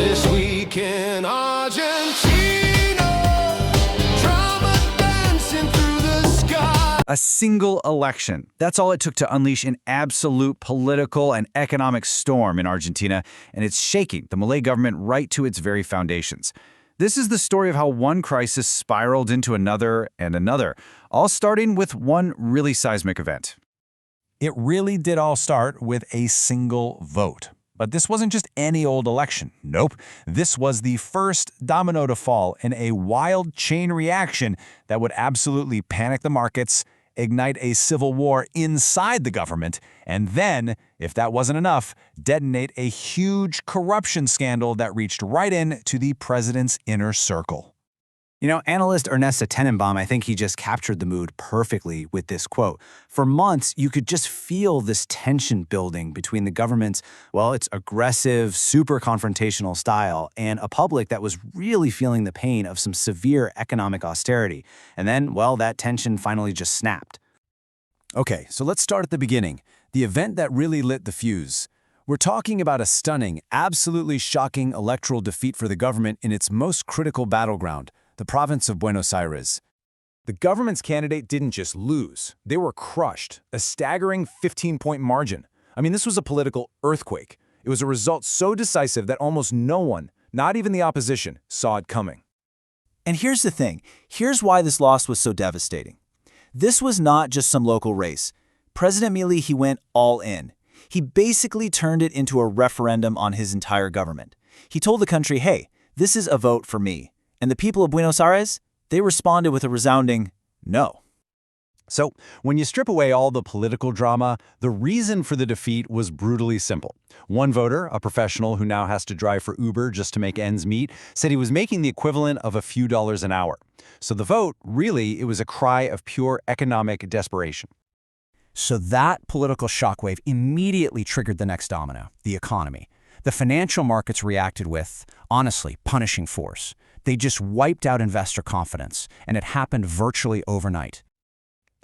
This week in Argentina, drama dancing through the sky. A single election. That's all it took to unleash an absolute political and economic storm in Argentina, and it's shaking the Milei government right to its very foundations. This is the story of how one crisis spiraled into another and another, all starting with one really seismic event. It really did all start with a single vote. But this wasn't just any old election. Nope. This was the first domino to fall in a wild chain reaction that would absolutely panic the markets, ignite a civil war inside the government, and then, if that wasn't enough, detonate a huge corruption scandal that reached right into the president's inner circle. You know, analyst Ernesta Tenenbaum, I think he just captured the mood perfectly with this quote. For months, you could just feel this tension building between the government's, well, its aggressive, super confrontational style and a public that was really feeling the pain of some severe economic austerity. And then, well, that tension finally just snapped. Okay, so let's start at the beginning, the event that really lit the fuse. We're talking about a stunning, absolutely shocking electoral defeat for the government in its most critical battleground, the province of Buenos Aires. The government's candidate didn't just lose, they were crushed, a staggering 15-point margin. I mean, this was a political earthquake. It was a result so decisive that almost no one, not even the opposition, saw it coming. And here's the thing. Here's why this loss was so devastating. This was not just some local race. President Milei, he went all in. He basically turned it into a referendum on his entire government. He told the country, hey, this is a vote for me. And the people of Buenos Aires, they responded with a resounding no. So, when you strip away all the political drama, the reason for the defeat was brutally simple. One voter, a professional who now has to drive for Uber just to make ends meet, said he was making the equivalent of a few dollars an hour. So the vote, really, it was a cry of pure economic desperation. So that political shockwave immediately triggered the next domino, the economy. The financial markets reacted with, honestly, punishing force. They just wiped out investor confidence, and it happened virtually overnight.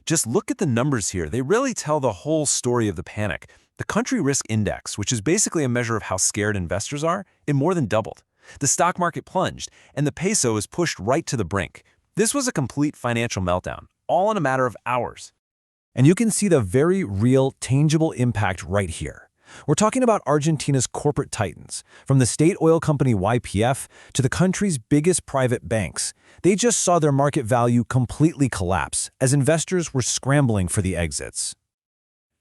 Just look at the numbers here. They really tell the whole story of the panic. The country risk index, which is basically a measure of how scared investors are, it more than doubled. The stock market plunged, and the peso was pushed right to the brink. This was a complete financial meltdown, all in a matter of hours. And you can see the very real, tangible impact right here. We're talking about Argentina's corporate titans, from the state oil company YPF to the country's biggest private banks. They just saw their market value completely collapse as investors were scrambling for the exits.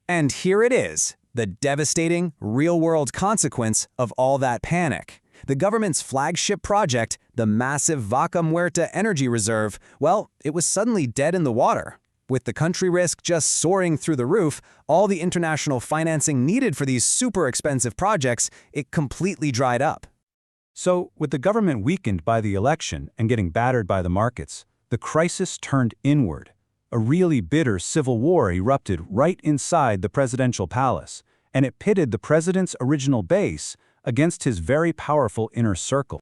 And here it is, the devastating, real-world consequence of all that panic. The government's flagship project, the massive Vaca Muerta energy reserve, well, it was suddenly dead in the water. With the country risk just soaring through the roof, all the international financing needed for these super expensive projects, it completely dried up. So, with the government weakened by the election and getting battered by the markets, the crisis turned inward. A really bitter civil war erupted right inside the presidential palace, and it pitted the president's original base against his very powerful inner circle.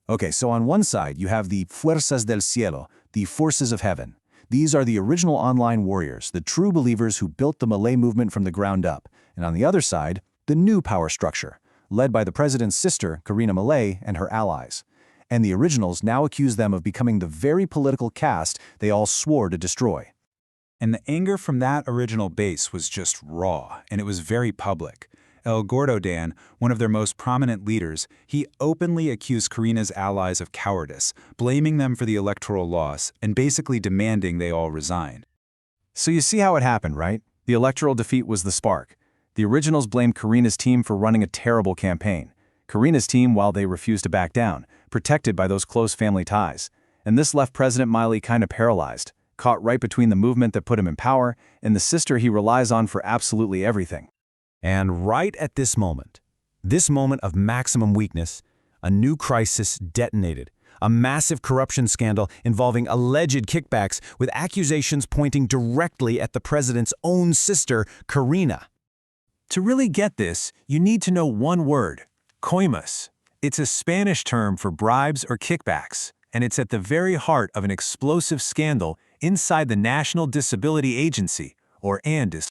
Okay, so on one side, you have the Fuerzas del Cielo, the forces of heaven. These are the original online warriors, the true believers who built the Milei movement from the ground up. And on the other side, the new power structure, led by the president's sister, Karina Milei, and her allies. And the originals now accuse them of becoming the very political caste they all swore to destroy. And the anger from that original base was just raw, and it was very public. El Gordo Dan, one of their most prominent leaders, he openly accused Karina's allies of cowardice, blaming them for the electoral loss and basically demanding they all resign. So you see how it happened, right? The electoral defeat was the spark. The originals blamed Karina's team for running a terrible campaign. Karina's team, while they refused to back down, protected by those close family ties. And this left President Milei kind of paralyzed, caught right between the movement that put him in power and the sister he relies on for absolutely everything. And right at this moment of maximum weakness, a new crisis detonated. A massive corruption scandal involving alleged kickbacks with accusations pointing directly at the president's own sister, Karina. To really get this, you need to know one word, coimas. It's a Spanish term for bribes or kickbacks, and it's at the very heart of an explosive scandal inside the National Disability Agency, or ANDIS.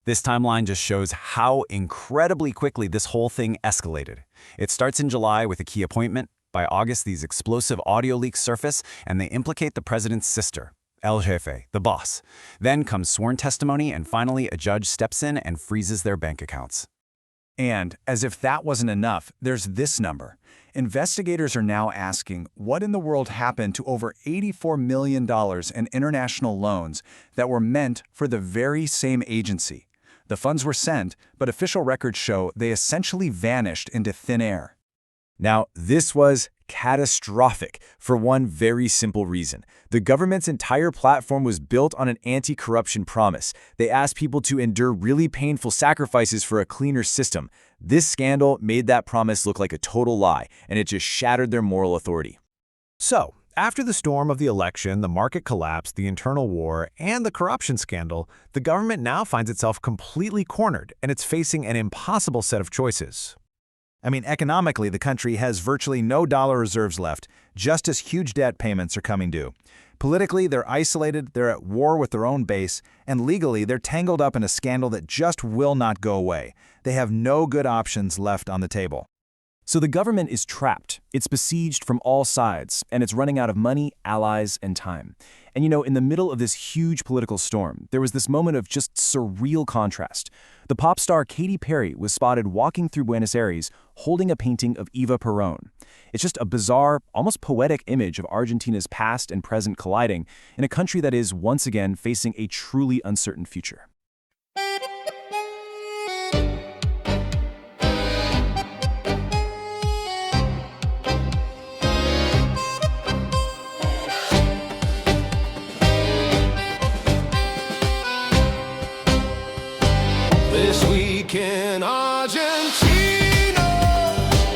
This timeline just shows how incredibly quickly this whole thing escalated. It starts in July with a key appointment. By August, these explosive audio leaks surface, and they implicate the president's sister, El Jefe, the boss. Then comes sworn testimony, and finally, a judge steps in and freezes their bank accounts. And, as if that wasn't enough, there's this number. Investigators are now asking what in the world happened to over $84 million in international loans that were meant for the very same agency. The funds were sent, but official records show they essentially vanished into thin air. Now, this was catastrophic for one very simple reason. The government's entire platform was built on an anti-corruption promise. They asked people to endure really painful sacrifices for a cleaner system. This scandal made that promise look like a total lie, and it just shattered their moral authority. So, after the storm of the election, the market collapse, the internal war, and the corruption scandal, the government now finds itself completely cornered, and it's facing an impossible set of choices. I mean, economically, the country has virtually no dollar reserves left, just as huge debt payments are coming due. Politically, they're isolated, they're at war with their own base, and legally, they're tangled up in a scandal that just will not go away. They have no good options left on the table. So the government is trapped. It's besieged from all sides, and it's running out of money, allies, and time. And in the middle of this huge political storm, there was this moment of just surreal contrast. The pop star Katy Perry was spotted walking through Buenos Aires holding a painting of Eva Perón. It's just a bizarre, almost poetic image of Argentina's past and present colliding in a country that is once again facing a truly uncertain future. This week in Argentina.